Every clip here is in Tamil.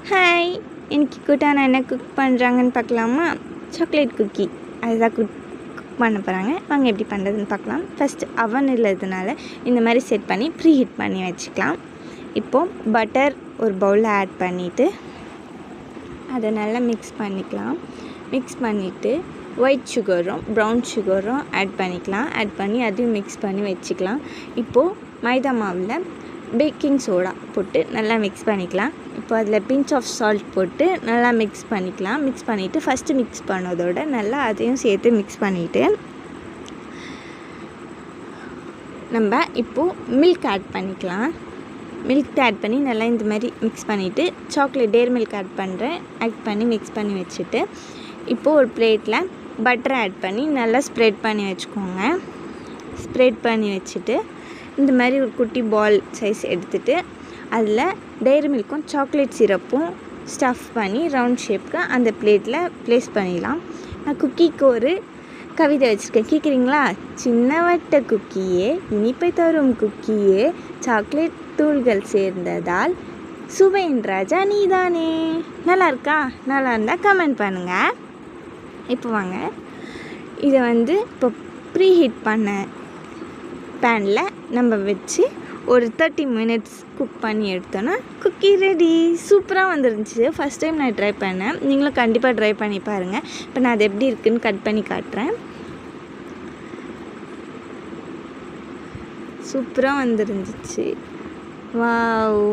ஹாய், இன்னைக்கு கூட்டாக நான் என்ன குக் பண்ணுறாங்கன்னு பார்க்கலாமா? சாக்லேட் குக்கி அதுதான் குக் பண்ண போகிறாங்க. வாங்க எப்படி பண்ணுறதுன்னு பார்க்கலாம். ஃபஸ்ட்டு அவன் இல்லாததுனால இந்த மாதிரி செட் பண்ணி ப்ரீ ஹீட் பண்ணி வச்சுக்கலாம். இப்போது பட்டர் ஒரு பவுலில் ஆட் பண்ணிவிட்டு அதை நல்லா மிக்ஸ் பண்ணிக்கலாம். மிக்ஸ் பண்ணிவிட்டு ஒயிட் சுகரும் ப்ரௌன் சுகரும் ஆட் பண்ணிக்கலாம். ஆட் பண்ணி அதையும் மிக்ஸ் பண்ணி வச்சுக்கலாம். இப்போது மைதா மாவில் பேக்கிங் சோடா போட்டு நல்லா மிக்ஸ் பண்ணிக்கலாம். இப்போ அதில் பிஞ்ச் ஆஃப் சால்ட் போட்டு நல்லா மிக்ஸ் பண்ணிக்கலாம். மிக்ஸ் பண்ணிவிட்டு ஃபஸ்ட்டு மிக்ஸ் பண்ணதோட நல்லா அதையும் சேர்த்து மிக்ஸ் பண்ணிவிட்டு நம்ம இப்போது மில்க் ஆட் பண்ணிக்கலாம். மில்க் ஆட் பண்ணி நல்லா இந்த மாதிரி மிக்ஸ் பண்ணிவிட்டு சாக்லேட் டேரி மில்க் ஆட் பண்ணுறேன். ஆட் பண்ணி மிக்ஸ் பண்ணி வச்சுட்டு இப்போது ஒரு பிளேட்டில் பட்டரை ஆட் பண்ணி நல்லா ஸ்ப்ரெட் பண்ணி வச்சுக்கோங்க. ஸ்ப்ரெட் பண்ணி வச்சுட்டு இந்த மாதிரி ஒரு குட்டி பால் சைஸ் எடுத்துகிட்டு அதில் டேரி மில்க்கும் சாக்லேட் சிரப்பும் ஸ்டஃப் பண்ணி ரவுண்ட் ஷேப்புக்கு அந்த பிளேட்டில் ப்ளேஸ் பண்ணிடலாம். நான் குக்கிக்கு ஒரு கவிதை வச்சுருக்கேன், கேட்குறீங்களா? சின்ன வட்ட குக்கியே இனிப்பை தரும் குக்கியே சாக்லேட் தூள்கள் சேர்ந்ததால் சுவையின் ராஜா நீதானே. நல்லா இருக்கா? நல்லா இருந்தால் கமெண்ட் பண்ணுங்கள். இப்போ வாங்க இதை இப்போ ப்ரீ ஹீட் பண்ண பேனில் நம்ம வச்சு ஒரு 30 மினிட்ஸ் குக் பண்ணி எடுத்தோன்னா குக்கி ரெடி. சூப்பராக வந்துருந்துச்சு. ஃபஸ்ட் டைம் நான் ட்ரை பண்ணேன். நீங்களும் கண்டிப்பாக ட்ரை பண்ணி பாருங்கள். இப்போ நான் அது எப்படி இருக்குதுன்னு கட் பண்ணி காட்டுறேன். சூப்பராக வந்துருந்துச்சு. வாவ்,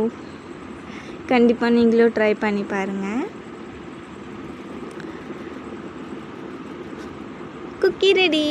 கண்டிப்பாக நீங்களும் ட்ரை பண்ணி பாருங்கள். Cookie ready.